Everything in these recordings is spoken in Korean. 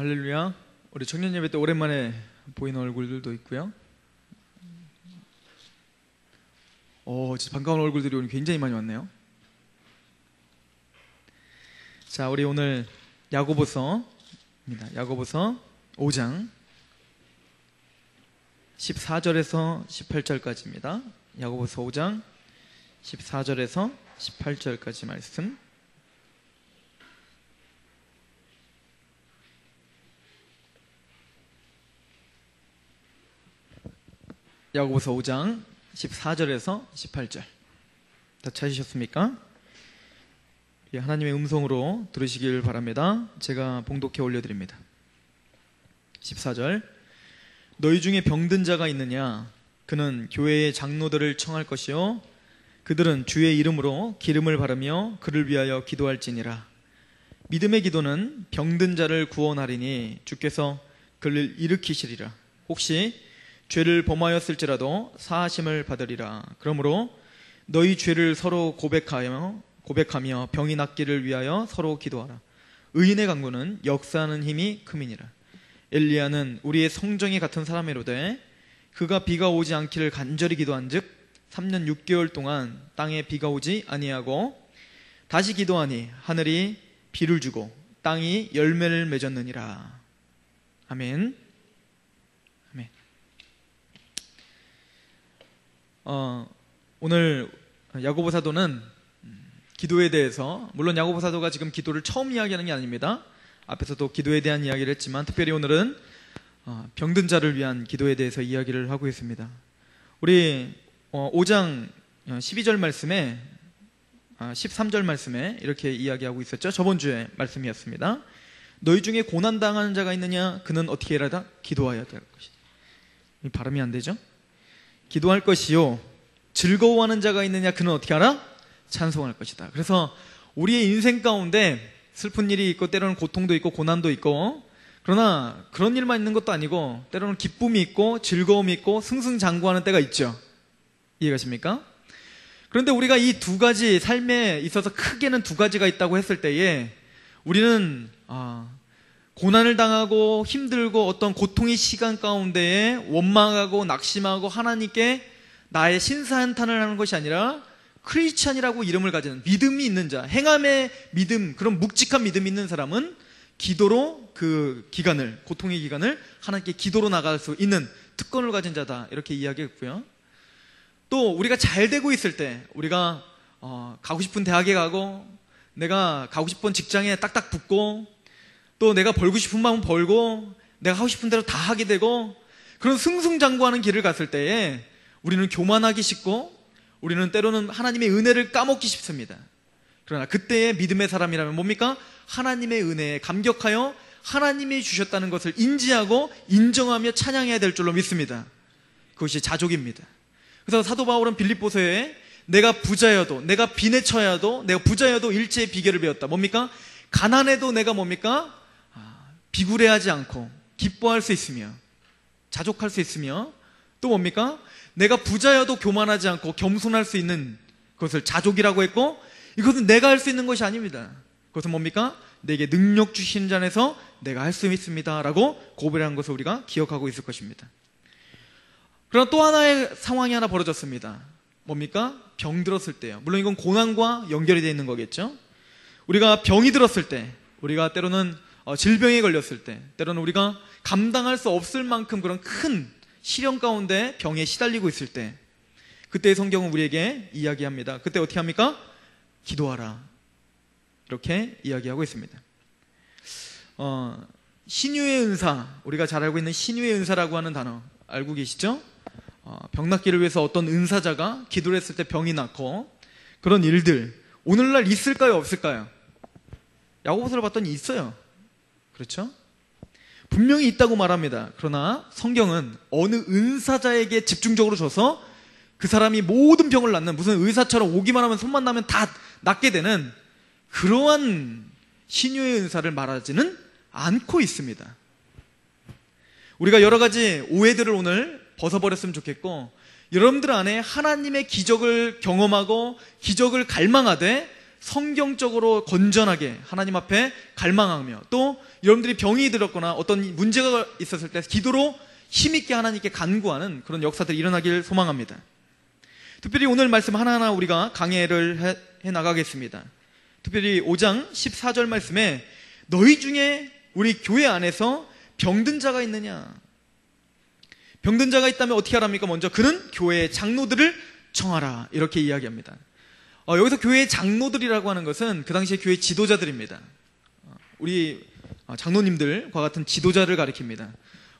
할렐루야. 우리 청년 예배 때 오랜만에 보이는 얼굴들도 있고요. 진짜 반가운 얼굴들이 오늘 굉장히 많이 왔네요. 자, 우리 오늘 야고보서입니다. 야고보서 5장 14절에서 18절까지입니다. 야고보서 5장 14절에서 18절까지 말씀. 야고보서 5장 14절에서 18절 다 찾으셨습니까? 하나님의 음성으로 들으시길 바랍니다. 제가 봉독해 올려드립니다. 14절. 너희 중에 병든 자가 있느냐? 그는 교회의 장로들을 청할 것이요 그들은 주의 이름으로 기름을 바르며 그를 위하여 기도할지니라. 믿음의 기도는 병든 자를 구원하리니 주께서 그를 일으키시리라. 혹시 죄를 범하였을지라도 사하심을 받으리라. 그러므로 너희 죄를 서로 고백하며 병이 낫기를 위하여 서로 기도하라. 의인의 강구는 역사하는 힘이 큼이니라. 엘리야는 우리의 성정이 같은 사람이로되 그가 비가 오지 않기를 간절히 기도한즉 3년 6개월 동안 땅에 비가 오지 아니하고 다시 기도하니 하늘이 비를 주고 땅이 열매를 맺었느니라. 아멘. 오늘 야고보 사도는 기도에 대해서, 물론 야고보 사도가 지금 기도를 처음 이야기하는 게 아닙니다. 앞에서도 기도에 대한 이야기를 했지만 특별히 오늘은 병든 자를 위한 기도에 대해서 이야기를 하고 있습니다. 우리 5장 12절 말씀에 13절 말씀에 이렇게 이야기하고 있었죠. 저번 주에 말씀이었습니다. 너희 중에 고난당하는 자가 있느냐? 그는 어떻게 해라? 기도하여야 될 것이다. 이 발음이 안 되죠? 기도할 것이요 즐거워하는 자가 있느냐? 그는 어떻게 하라? 찬송할 것이다. 그래서 우리의 인생 가운데 슬픈 일이 있고 때로는 고통도 있고 고난도 있고, 그러나 그런 일만 있는 것도 아니고 때로는 기쁨이 있고 즐거움이 있고 승승장구하는 때가 있죠. 이해가십니까? 그런데 우리가 이 두 가지 삶에 있어서 크게는 두 가지가 있다고 했을 때에 우리는 고난을 당하고 힘들고 어떤 고통의 시간 가운데에 원망하고 낙심하고 하나님께 나의 신사한탄을 하는 것이 아니라 크리스찬이라고 이름을 가지는 믿음이 있는 자, 행함의 믿음, 그런 묵직한 믿음이 있는 사람은 기도로 그 기간을, 고통의 기간을 하나님께 기도로 나갈 수 있는 특권을 가진 자다, 이렇게 이야기했고요. 또 우리가 잘 되고 있을 때, 우리가 가고 싶은 대학에 가고 내가 가고 싶은 직장에 딱딱 붙고 또 내가 벌고 싶은 마음은 벌고 내가 하고 싶은 대로 다 하게 되고 그런 승승장구하는 길을 갔을 때에 우리는 교만하기 쉽고 우리는 때로는 하나님의 은혜를 까먹기 쉽습니다. 그러나 그때의 믿음의 사람이라면 뭡니까? 하나님의 은혜에 감격하여 하나님이 주셨다는 것을 인지하고 인정하며 찬양해야 될 줄로 믿습니다. 그것이 자족입니다. 그래서 사도 바울은 빌립보서에 내가 부자여도, 내가 빈에 처해도, 내가 부자여도 일체의 비결을 배웠다. 뭡니까? 가난해도 내가 뭡니까? 비굴해하지 않고 기뻐할 수 있으며 자족할 수 있으며, 또 뭡니까? 내가 부자여도 교만하지 않고 겸손할 수 있는 것을 자족이라고 했고, 이것은 내가 할 수 있는 것이 아닙니다. 그것은 뭡니까? 내게 능력 주시는 자 안에서 내가 할 수 있습니다 라고 고백한 것을 우리가 기억하고 있을 것입니다. 그러나 또 하나의 상황이 하나 벌어졌습니다. 뭡니까? 병 들었을 때요. 물론 이건 고난과 연결이 되어 있는 거겠죠. 우리가 병이 들었을 때, 우리가 때로는 질병에 걸렸을 때, 때로는 우리가 감당할 수 없을 만큼 그런 큰 시련 가운데 병에 시달리고 있을 때, 그때의 성경은 우리에게 이야기합니다. 그때 어떻게 합니까? 기도하라, 이렇게 이야기하고 있습니다. 신유의 은사, 우리가 잘 알고 있는 신유의 은사라고 하는 단어 알고 계시죠? 병 낫기를 위해서 어떤 은사자가 기도를 했을 때 병이 낫고, 그런 일들 오늘날 있을까요? 없을까요? 야고보서를 봤더니 있어요. 그렇죠? 분명히 있다고 말합니다. 그러나 성경은 어느 은사자에게 집중적으로 줘서 그 사람이 모든 병을 낫는, 무슨 의사처럼 오기만 하면 손만 나면 다 낫게 되는 그러한 신유의 은사를 말하지는 않고 있습니다. 우리가 여러 가지 오해들을 오늘 벗어버렸으면 좋겠고, 여러분들 안에 하나님의 기적을 경험하고 기적을 갈망하되 성경적으로 건전하게 하나님 앞에 갈망하며, 또 여러분들이 병이 들었거나 어떤 문제가 있었을 때 기도로 힘있게 하나님께 간구하는 그런 역사들이 일어나길 소망합니다. 특별히 오늘 말씀 하나하나 우리가 강해를 해 나가겠습니다. 특별히 5장 14절 말씀에 너희 중에 우리 교회 안에서 병든 자가 있느냐? 병든 자가 있다면 어떻게 하랍니까? 먼저 그는 교회의 장로들을 청하라, 이렇게 이야기합니다. 여기서 교회의 장로들이라고 하는 것은 그 당시에 교회 지도자들입니다. 우리 장로님들과 같은 지도자를 가리킵니다.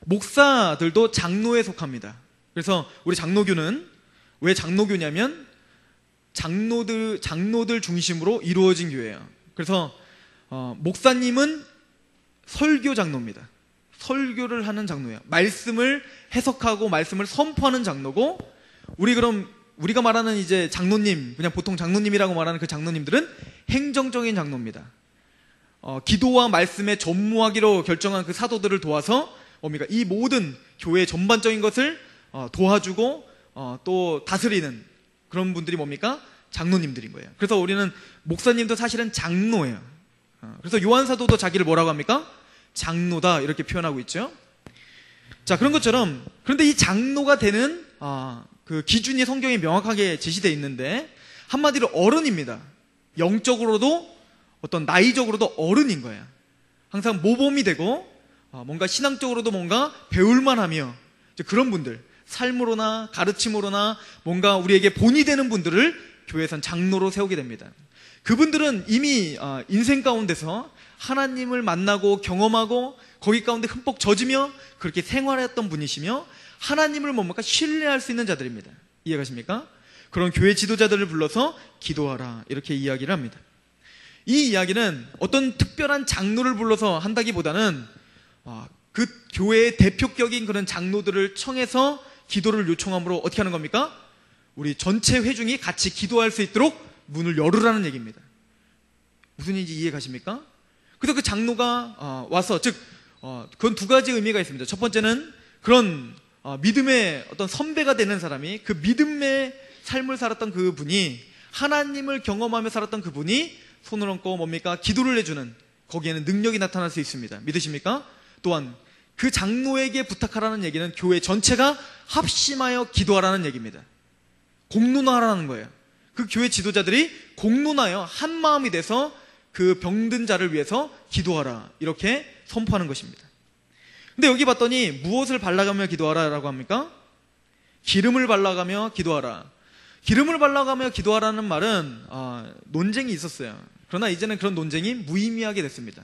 목사들도 장로에 속합니다. 그래서 우리 장로교는 왜 장로교냐면 장로들 중심으로 이루어진 교회예요. 그래서 목사님은 설교 장로입니다. 설교를 하는 장로예요. 말씀을 해석하고 말씀을 선포하는 장로고, 우리가 말하는 이제 장로님, 그냥 보통 장로님이라고 말하는 그 장로님들은 행정적인 장로입니다. 기도와 말씀에 전무하기로 결정한 그 사도들을 도와서 뭡니까? 이 모든 교회 전반적인 것을 도와주고 또 다스리는 그런 분들이 뭡니까? 장로님들인 거예요. 그래서 우리는 목사님도 사실은 장로예요. 그래서 요한 사도도 자기를 뭐라고 합니까? 장로다, 이렇게 표현하고 있죠. 자, 그런 것처럼, 그런데 이 장로가 되는 그 기준이 성경에 명확하게 제시되어 있는데, 한마디로 어른입니다. 영적으로도 어떤 나이적으로도 어른인 거예요. 항상 모범이 되고 뭔가 신앙적으로도 뭔가 배울만 하며, 그런 분들, 삶으로나 가르침으로나 뭔가 우리에게 본이 되는 분들을 교회에선 장로로 세우게 됩니다. 그분들은 이미 인생 가운데서 하나님을 만나고 경험하고 거기 가운데 흠뻑 젖으며 그렇게 생활했던 분이시며, 하나님을 뭡니까? 신뢰할 수 있는 자들입니다. 이해가십니까? 그런 교회 지도자들을 불러서 기도하라, 이렇게 이야기를 합니다. 이 이야기는 어떤 특별한 장로를 불러서 한다기보다는 그 교회의 대표격인 그런 장로들을 청해서 기도를 요청함으로 어떻게 하는 겁니까? 우리 전체 회중이 같이 기도할 수 있도록 문을 열으라는 얘기입니다. 무슨 얘기인지 이해 가십니까? 그래서 그 장로가 와서, 그건 두 가지 의미가 있습니다. 첫 번째는 그런 믿음의 어떤 선배가 되는 사람이, 그 믿음의 삶을 살았던 그 분이, 하나님을 경험하며 살았던 그 분이 손을 얹고 뭡니까? 기도를 해주는, 거기에는 능력이 나타날 수 있습니다. 믿으십니까? 또한 그 장로에게 부탁하라는 얘기는 교회 전체가 합심하여 기도하라는 얘기입니다. 공론화하라는 거예요. 그 교회 지도자들이 공론하여 한 마음이 돼서 그 병든 자를 위해서 기도하라, 이렇게 선포하는 것입니다. 근데 여기 봤더니 무엇을 발라가며 기도하라라고 합니까? 기름을 발라가며 기도하라. 기름을 발라가며 기도하라는 말은 논쟁이 있었어요. 그러나 이제는 그런 논쟁이 무의미하게 됐습니다.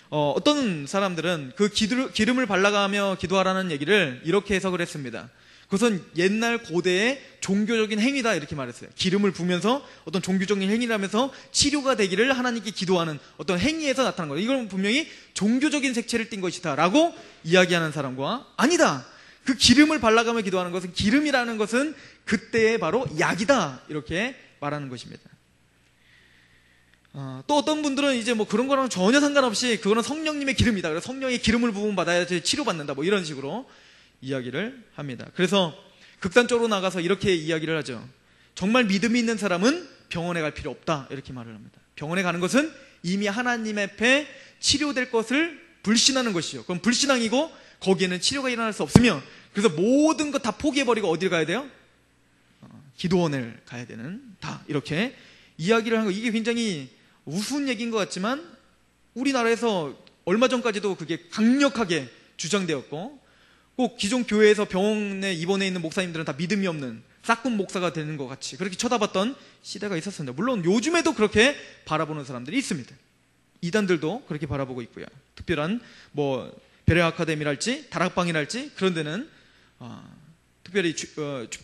어떤 사람들은 그 기름을 발라가며 기도하라는 얘기를 이렇게 해석을 했습니다. 그것은 옛날 고대의 종교적인 행위다, 이렇게 말했어요. 기름을 부으면서 어떤 종교적인 행위라면서 치료가 되기를 하나님께 기도하는 어떤 행위에서 나타난 거예요. 이건 분명히 종교적인 색채를 띈 것이다 라고 이야기하는 사람과, 아니다, 그 기름을 발라가며 기도하는 것은, 기름이라는 것은 그때의 바로 약이다, 이렇게 말하는 것입니다. 또 어떤 분들은 이제 뭐 그런 거랑 전혀 상관없이 그거는 성령님의 기름이다, 그래서 성령의 기름을 부으면 받아야지 치료받는다, 뭐 이런 식으로 이야기를 합니다. 그래서 극단적으로 나가서 이렇게 이야기를 하죠. 정말 믿음이 있는 사람은 병원에 갈 필요 없다, 이렇게 말을 합니다. 병원에 가는 것은 이미 하나님 앞에 치료될 것을 불신하는 것이요, 그럼 불신앙이고 거기에는 치료가 일어날 수 없으며, 그래서 모든 것 다 포기해버리고 어디를 가야 돼요? 기도원을 가야 되는 다, 이렇게 이야기를 하는 거. 이게 굉장히 우스운 얘기인 것 같지만 우리나라에서 얼마 전까지도 그게 강력하게 주장되었고, 꼭 기존 교회에서 병원에 입원해 있는 목사님들은 다 믿음이 없는 싹군 목사가 되는 것 같이 그렇게 쳐다봤던 시대가 있었습니다. 물론 요즘에도 그렇게 바라보는 사람들이 있습니다. 이단들도 그렇게 바라보고 있고요. 특별한 뭐 베레 아카데미랄지 다락방이랄지 그런 데는 특별히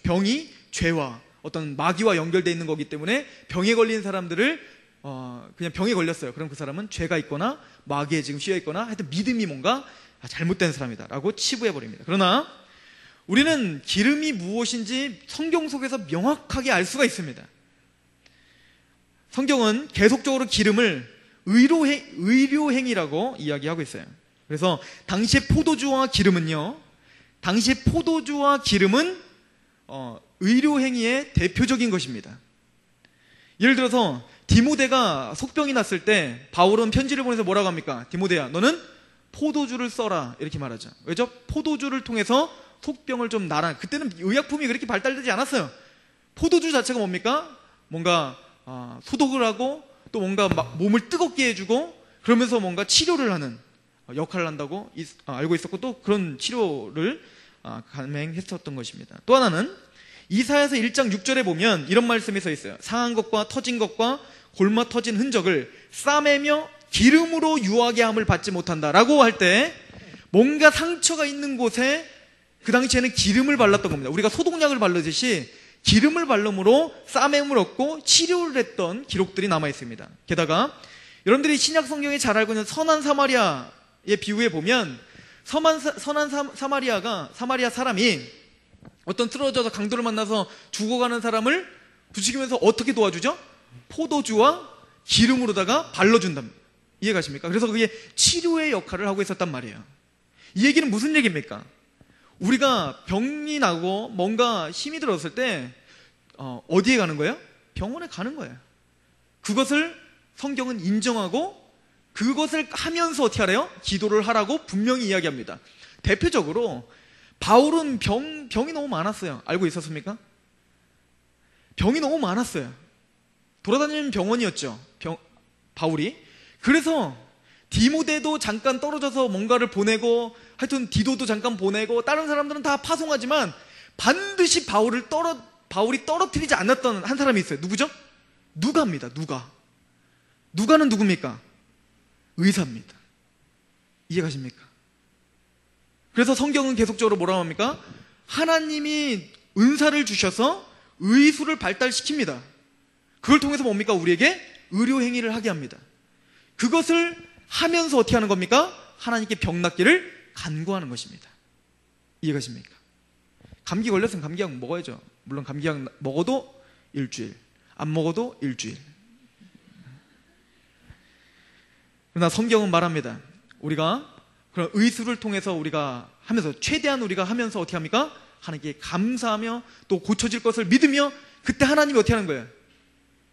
병이 죄와 어떤 마귀와 연결되어 있는 거기 때문에 병에 걸린 사람들을 그냥 병에 걸렸어요. 그럼 그 사람은 죄가 있거나 마귀에 지금 씌여 있거나 하여튼 믿음이 뭔가 잘못된 사람이다 라고 치부해버립니다. 그러나 우리는 기름이 무엇인지 성경 속에서 명확하게 알 수가 있습니다. 성경은 계속적으로 기름을 의료행위라고 이야기하고 있어요. 그래서 당시의 포도주와 기름은요, 당시의 포도주와 기름은 의료행위의 대표적인 것입니다. 예를 들어서 디모데가 속병이 났을 때 바울은 편지를 보내서 뭐라고 합니까? 디모데야, 너는 포도주를 써라, 이렇게 말하죠. 왜죠? 포도주를 통해서 속병을 좀 나라. 그때는 의약품이 그렇게 발달되지 않았어요. 포도주 자체가 뭡니까? 뭔가 소독을 하고 또 뭔가 몸을 뜨겁게 해주고 그러면서 뭔가 치료를 하는 역할을 한다고 알고 있었고, 또 그런 치료를 감행했었던 것입니다. 또 하나는 이사야서 1장 6절에 보면 이런 말씀이 써 있어요. 상한 것과 터진 것과 골마 터진 흔적을 싸매며 기름으로 유하게 함을 받지 못한다라고 할 때 뭔가 상처가 있는 곳에 그 당시에는 기름을 발랐던 겁니다. 우리가 소독약을 바르듯이 기름을 바름으로 싸매움을 얻고 치료를 했던 기록들이 남아 있습니다. 게다가 여러분들이 신약 성경에 잘 알고 있는 선한 사마리아의 비유에 보면 선한 사마리아 사람이 어떤 쓰러져서 강도를 만나서 죽어가는 사람을 부추기면서 어떻게 도와주죠? 포도주와 기름으로다가 발라준답니다. 이해가십니까? 그래서 그게 치료의 역할을 하고 있었단 말이에요. 이 얘기는 무슨 얘기입니까? 우리가 병이 나고 뭔가 힘이 들었을 때 어디에 가는 거예요? 병원에 가는 거예요. 그것을 성경은 인정하고 그것을 하면서 어떻게 하래요? 기도를 하라고 분명히 이야기합니다. 대표적으로 바울은 병이 너무 많았어요. 알고 있었습니까? 병이 너무 많았어요. 돌아다니는 병원이었죠. 바울이. 그래서 디모데도 잠깐 떨어져서 뭔가를 보내고, 하여튼 디도도 잠깐 보내고, 다른 사람들은 다 파송하지만 반드시 바울이 떨어뜨리지 않았던 한 사람이 있어요. 누구죠? 누가입니다. 누가는 누굽니까? 의사입니다. 이해가십니까? 그래서 성경은 계속적으로 뭐라고 합니까? 하나님이 은사를 주셔서 의술을 발달시킵니다. 그걸 통해서 뭡니까? 우리에게 의료 행위를 하게 합니다. 그것을 하면서 어떻게 하는 겁니까? 하나님께 병 낫기를 간구하는 것입니다. 이해가십니까? 감기 걸렸으면 감기약 먹어야죠. 물론 감기약 먹어도 일주일, 안 먹어도 일주일. 그러나 성경은 말합니다. 우리가 그런 의술을 통해서 우리가 하면서 최대한 우리가 하면서 어떻게 합니까? 하나님께 감사하며 또 고쳐질 것을 믿으며 그때 하나님이 어떻게 하는 거예요?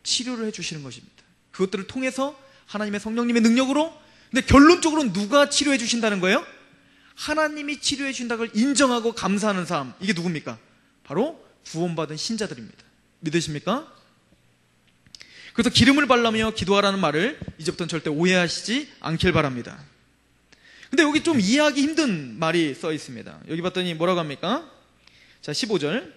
치료를 해주시는 것입니다. 그것들을 통해서 하나님의 성령님의 능력으로. 근데 결론적으로 누가 치료해 주신다는 거예요? 하나님이 치료해 주신다는 걸 인정하고 감사하는 사람. 이게 누굽니까? 바로 구원받은 신자들입니다. 믿으십니까? 그래서 기름을 발라며 기도하라는 말을 이제부터는 절대 오해하시지 않길 바랍니다. 근데 여기 좀 이해하기 힘든 말이 써 있습니다. 여기 봤더니 뭐라고 합니까? 자, 15절.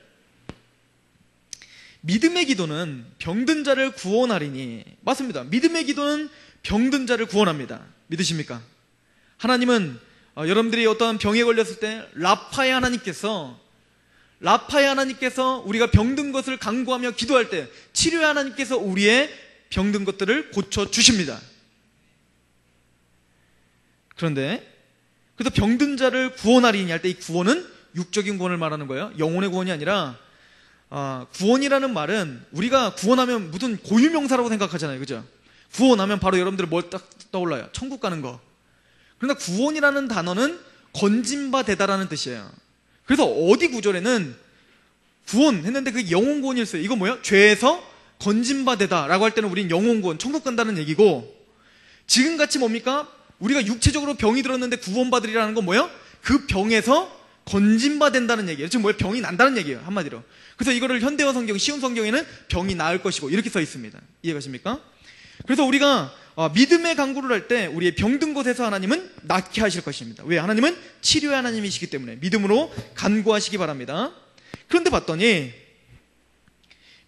믿음의 기도는 병든 자를 구원하리니. 맞습니다. 믿음의 기도는 병든 자를 구원합니다. 믿으십니까? 하나님은 여러분들이 어떤 병에 걸렸을 때 라파의 하나님께서 우리가 병든 것을 간구하며 기도할 때 치료의 하나님께서 우리의 병든 것들을 고쳐주십니다. 그런데 그래서 병든 자를 구원하리니 할 때 이 구원은 육적인 구원을 말하는 거예요. 영혼의 구원이 아니라 구원이라는 말은 우리가 구원하면 무슨 고유명사라고 생각하잖아요. 그죠? 구원하면 바로 여러분들 뭘 딱 떠올라요? 천국 가는 거. 그러나 구원이라는 단어는 건짐바 되다라는 뜻이에요. 그래서 어디 구절에는 구원했는데 그게 영혼 구원이었어요. 이거 뭐예요? 죄에서 건짐바 되다라고 할 때는 우린 영혼 구원, 천국 간다는 얘기고, 지금같이 뭡니까? 우리가 육체적으로 병이 들었는데 구원받으리라는 건 뭐예요? 그 병에서 건짐바 된다는 얘기예요. 지금 뭐예요? 병이 난다는 얘기예요. 한마디로. 그래서 이거를 현대어 성경, 쉬운 성경에는 병이 나을 것이고 이렇게 써 있습니다. 이해가십니까? 그래서 우리가 믿음의 간구를 할 때 우리의 병든 곳에서 하나님은 낫게 하실 것입니다. 왜? 하나님은 치료의 하나님이시기 때문에 믿음으로 간구하시기 바랍니다. 그런데 봤더니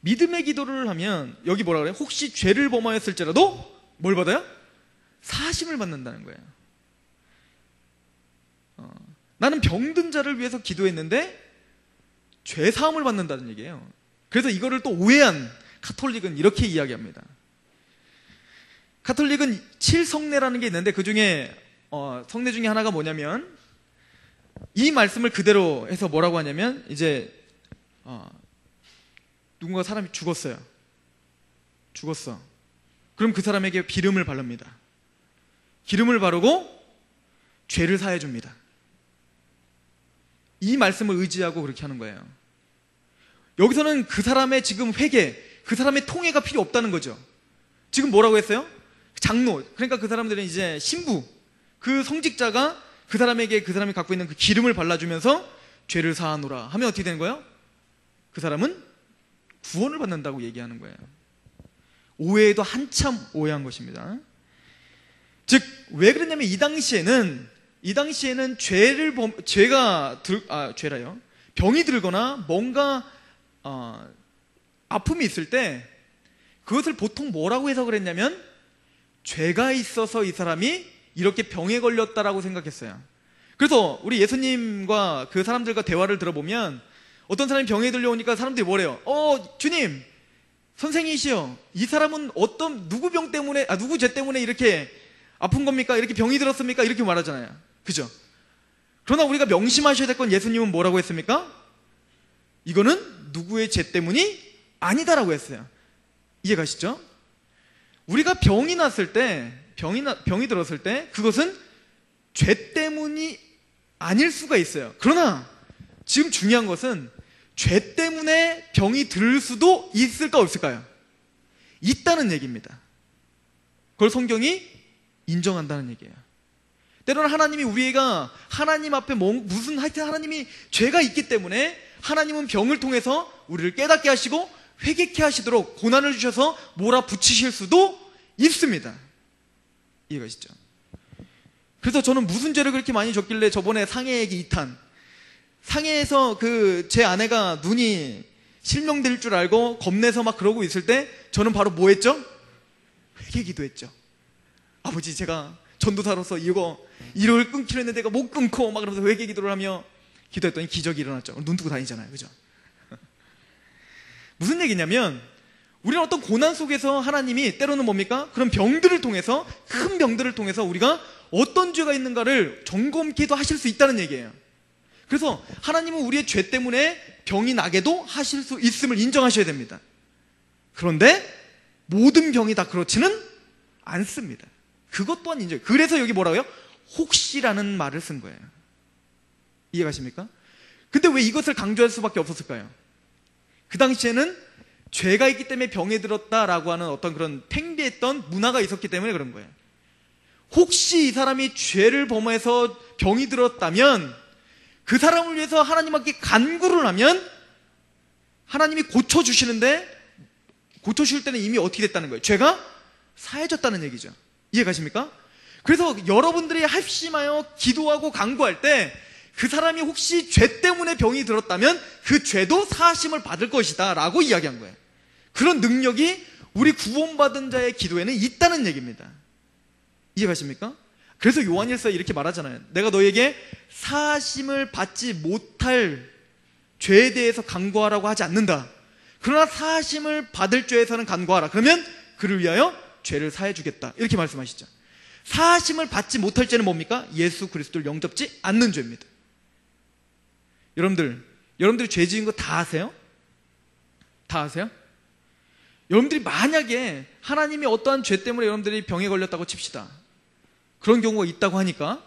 믿음의 기도를 하면 여기 뭐라 그래요? 혹시 죄를 범하였을지라도 뭘 받아요? 사심을 받는다는 거예요. 나는 병든 자를 위해서 기도했는데 죄 사함을 받는다는 얘기예요. 그래서 이거를 또 오해한 가톨릭은 이렇게 이야기합니다. 가톨릭은 7성례라는 게 있는데 그 중에 성례 중에 하나가 뭐냐면 이 말씀을 그대로 해서 뭐라고 하냐면 이제 누군가 사람이 죽었어. 그럼 그 사람에게 기름을 바릅니다. 기름을 바르고 죄를 사해 줍니다. 이 말씀을 의지하고 그렇게 하는 거예요. 여기서는 그 사람의 지금 회개, 그 사람의 통회가 필요 없다는 거죠. 지금 뭐라고 했어요? 장로, 그러니까 그 사람들은 이제 신부, 그 성직자가 그 사람에게 그 사람이 갖고 있는 그 기름을 발라주면서 죄를 사하노라 하면 어떻게 되는 거예요? 그 사람은 구원을 받는다고 얘기하는 거예요. 오해에도 한참 오해한 것입니다. 즉, 왜 그랬냐면 이 당시에는 병이 들거나 뭔가 아픔이 있을 때 그것을 보통 뭐라고 해석을 했냐면 죄가 있어서 이 사람이 이렇게 병에 걸렸다라고 생각했어요. 그래서 우리 예수님과 그 사람들과 대화를 들어보면 어떤 사람이 병에 들려오니까 사람들이 뭐래요? 주님, 선생이시여, 이 사람은 누구 병 때문에, 누구 죄 때문에 이렇게 아픈 겁니까? 이렇게 병이 들었습니까? 이렇게 말하잖아요. 그죠? 그러나 우리가 명심하셔야 될 건 예수님은 뭐라고 했습니까? 이거는 누구의 죄 때문이 아니다라고 했어요. 이해가시죠? 우리가 병이 들었을 때 그것은 죄 때문이 아닐 수가 있어요. 그러나 지금 중요한 것은 죄 때문에 병이 들 수도 있을까 없을까요? 있다는 얘기입니다. 그걸 성경이 인정한다는 얘기예요. 때로는 하나님이 우리가 하나님 앞에 하여튼 하나님이 죄가 있기 때문에 하나님은 병을 통해서 우리를 깨닫게 하시고 회개케 하시도록 고난을 주셔서 몰아붙이실 수도 있습니다. 이해가시죠? 그래서 저는 무슨 죄를 그렇게 많이 졌길래 저번에 상해에게 2탄, 상해에서 제 아내가 눈이 실명될 줄 알고 겁내서 막 그러고 있을 때 저는 바로 뭐 했죠? 회개 기도했죠. 아버지, 제가 전도사로서 이걸 끊기로 했는데 내가 못 끊고 막 그러면서 회개 기도를 하며 기도했더니 기적이 일어났죠. 눈 뜨고 다니잖아요. 그죠? 무슨 얘기냐면 우리는 어떤 고난 속에서 하나님이 때로는 뭡니까? 그런 병들을 통해서, 큰 병들을 통해서 우리가 어떤 죄가 있는가를 점검케도 하실 수 있다는 얘기예요. 그래서 하나님은 우리의 죄 때문에 병이 나게도 하실 수 있음을 인정하셔야 됩니다. 그런데 모든 병이 다 그렇지는 않습니다. 그것 또한 인정해요. 그래서 여기 뭐라고요? 혹시라는 말을 쓴 거예요. 이해가십니까? 근데 왜 이것을 강조할 수밖에 없었을까요? 그 당시에는 죄가 있기 때문에 병에 들었다라고 하는 어떤 그런 팽배했던 문화가 있었기 때문에 그런 거예요. 혹시 이 사람이 죄를 범해서 병이 들었다면 그 사람을 위해서 하나님께 간구를 하면 하나님이 고쳐주시는데, 고쳐주실 때는 이미 어떻게 됐다는 거예요? 죄가 사해졌다는 얘기죠. 이해가십니까? 그래서 여러분들이 합심하여 기도하고 간구할 때 그 사람이 혹시 죄 때문에 병이 들었다면 그 죄도 사하심을 받을 것이다 라고 이야기한 거예요. 그런 능력이 우리 구원받은 자의 기도에는 있다는 얘기입니다. 이해가십니까? 그래서 요한일서에 이렇게 말하잖아요. 내가 너에게 사하심을 받지 못할 죄에 대해서 간구하라고 하지 않는다. 그러나 사하심을 받을 죄에서는 간구하라. 그러면 그를 위하여 죄를 사해 주겠다. 이렇게 말씀하시죠. 사하심을 받지 못할 죄는 뭡니까? 예수 그리스도를 영접지 않는 죄입니다. 여러분들이 죄 지은 거 다 아세요? 다 아세요? 여러분들이 만약에 하나님이 어떠한 죄 때문에 여러분들이 병에 걸렸다고 칩시다. 그런 경우가 있다고 하니까,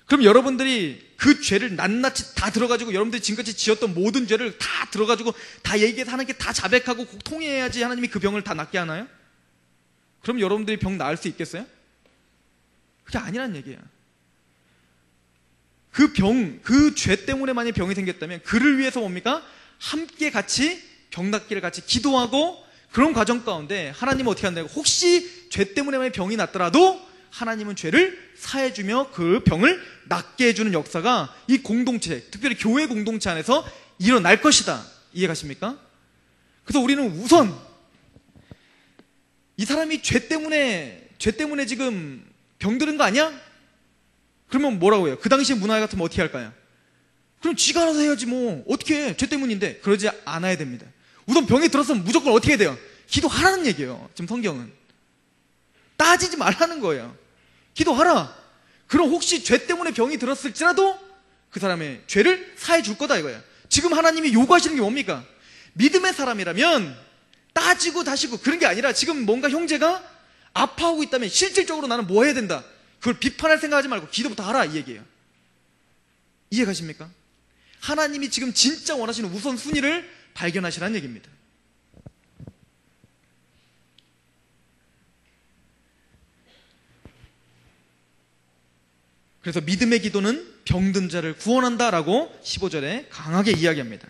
그럼 여러분들이 그 죄를 낱낱이 다 들어가지고 여러분들이 지금까지 지었던 모든 죄를 다 들어가지고 다 얘기해서 하나님께 다 자백하고 통해야지 하나님이 그 병을 다 낫게 하나요? 그럼 여러분들이 병 나을 수 있겠어요? 그게 아니란 얘기예요. 그 죄 때문에 만약 병이 생겼다면 그를 위해서 뭡니까? 함께 같이 병 낫기를 같이 기도하고, 그런 과정 가운데 하나님은 어떻게 한다고? 혹시 죄 때문에 만약 병이 났더라도 하나님은 죄를 사해주며 그 병을 낫게 해주는 역사가 이 공동체, 특별히 교회 공동체 안에서 일어날 것이다. 이해가십니까? 그래서 우리는 우선 이 사람이 죄 때문에 지금 병드는 거 아니야? 그러면 뭐라고 해요? 그 당시 문화 같으면 어떻게 할까요? 그럼 지가 알아서 해야지 뭐. 어떻게 해? 죄 때문인데. 그러지 않아야 됩니다. 우선 병이 들었으면 무조건 어떻게 해야 돼요? 기도하라는 얘기예요. 지금 성경은 따지지 말라는 거예요. 기도하라. 그럼 혹시 죄 때문에 병이 들었을지라도 그 사람의 죄를 사해 줄 거다 이거예요. 지금 하나님이 요구하시는 게 뭡니까? 믿음의 사람이라면 따지고 다시고 그런 게 아니라, 지금 뭔가 형제가 아파하고 있다면 실질적으로 나는 뭐 해야 된다, 그걸 비판할 생각하지 말고 기도부터 하라 이 얘기예요. 이해가십니까? 하나님이 지금 진짜 원하시는 우선순위를 발견하시라는 얘기입니다. 그래서 믿음의 기도는 병든 자를 구원한다라고 15절에 강하게 이야기합니다.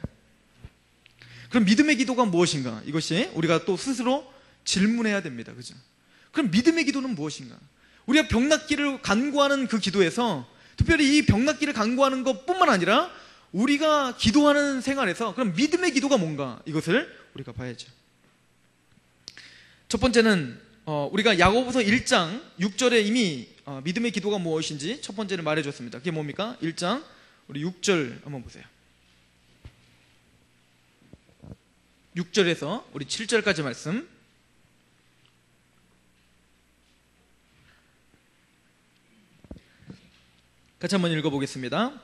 그럼 믿음의 기도가 무엇인가? 이것이 우리가 또 스스로 질문해야 됩니다. 그죠? 그럼 믿음의 기도는 무엇인가? 우리가 병낫기를 간구하는 그 기도에서 특별히 이 병낫기를 간구하는 것뿐만 아니라 우리가 기도하는 생활에서 그럼 믿음의 기도가 뭔가? 이것을 우리가 봐야죠. 첫 번째는 우리가 야고보서 1장 6절에 이미 믿음의 기도가 무엇인지 첫 번째를 말해줬습니다. 그게 뭡니까? 1장 우리 6절 한번 보세요. 6절에서 우리 7절까지 말씀 같이 한번 읽어보겠습니다.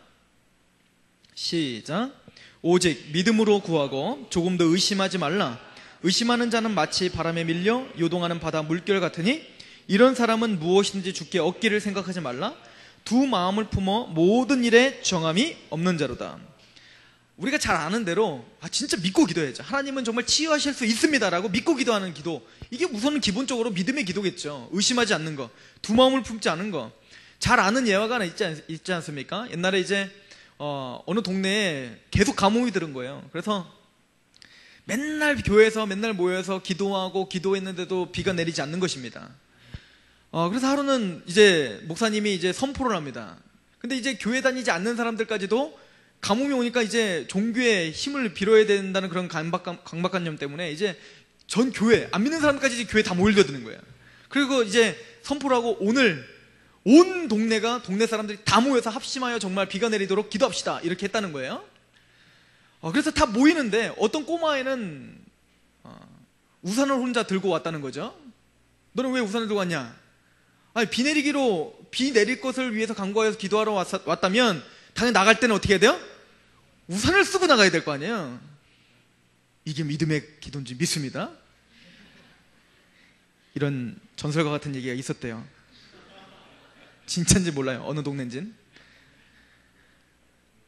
시작. 오직 믿음으로 구하고 조금 더 의심하지 말라. 의심하는 자는 마치 바람에 밀려 요동하는 바다 물결 같으니 이런 사람은 무엇이든지 주께 얻기를 생각하지 말라. 두 마음을 품어 모든 일에 정함이 없는 자로다. 우리가 잘 아는 대로 진짜 믿고 기도해야죠. 하나님은 정말 치유하실 수 있습니다라고 믿고 기도하는 기도, 이게 우선은 기본적으로 믿음의 기도겠죠. 의심하지 않는 거, 두 마음을 품지 않은 거. 잘 아는 예화가 하나 있지 않습니까? 옛날에 이제 어느 동네에 계속 가뭄이 들은 거예요. 그래서 맨날 교회에서 맨날 모여서 기도하고 기도했는데도 비가 내리지 않는 것입니다. 그래서 하루는 이제 목사님이 이제 선포를 합니다. 근데 이제 교회 다니지 않는 사람들까지도 가뭄이 오니까 이제 종교의 힘을 빌어야 된다는 그런 강박관념 때문에 이제 전 교회, 안 믿는 사람까지 이제 교회 다 몰려드는 거예요. 그리고 이제 선포를 하고 오늘 온 동네 사람들이 다 모여서 합심하여 정말 비가 내리도록 기도합시다. 이렇게 했다는 거예요. 그래서 다 모이는데 어떤 꼬마애는 우산을 혼자 들고 왔다는 거죠. 너는 왜 우산을 들고 왔냐? 아니, 비 내릴 것을 위해서 간구하여서 기도하러 왔다면 당연히 나갈 때는 어떻게 해야 돼요? 우산을 쓰고 나가야 될 거 아니에요. 이게 믿음의 기도인지 믿습니다. 이런 전설과 같은 얘기가 있었대요. 진짜인지 몰라요. 어느 동네인진.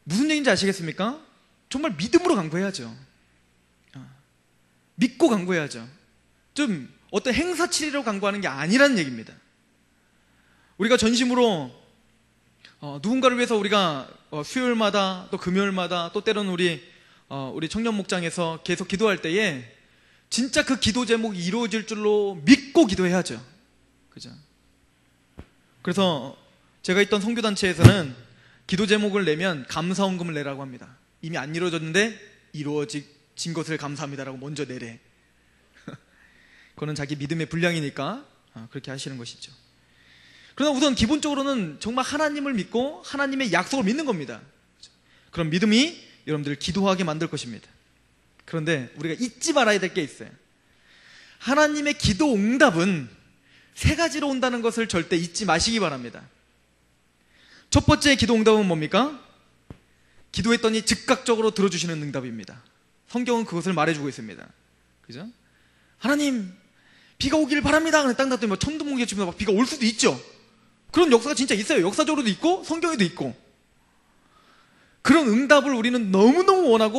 무슨 얘기인지 아시겠습니까? 정말 믿음으로 간구해야죠. 믿고 간구해야죠. 좀 어떤 행사치리로 간구하는 게 아니라는 얘기입니다. 우리가 전심으로 누군가를 위해서 우리가 수요일마다 또 금요일마다 또 때로는 우리 청년 목장에서 계속 기도할 때에 진짜 그 기도 제목이 이루어질 줄로 믿고 기도해야죠. 그죠? 그래서 제가 있던 선교단체에서는 기도 제목을 내면 감사원금을 내라고 합니다. 이미 안 이루어졌는데 이루어진 것을 감사합니다라고 먼저 내래. 그거는 자기 믿음의 분량이니까 그렇게 하시는 것이죠. 그러나 우선 기본적으로는 정말 하나님을 믿고 하나님의 약속을 믿는 겁니다. 그런 믿음이 여러분들을 기도하게 만들 것입니다. 그런데 우리가 잊지 말아야 될 게 있어요. 하나님의 기도 응답은 세 가지로 온다는 것을 절대 잊지 마시기 바랍니다. 첫 번째 기도 응답은 뭡니까? 기도했더니 즉각적으로 들어주시는 응답입니다. 성경은 그것을 말해주고 있습니다. 그죠? 하나님, 비가 오기를 바랍니다. 딱 놨더니 천둥번개 치면서 막 비가 올 수도 있죠. 그런 역사가 진짜 있어요. 역사적으로도 있고 성경에도 있고. 그런 응답을 우리는 너무너무 원하고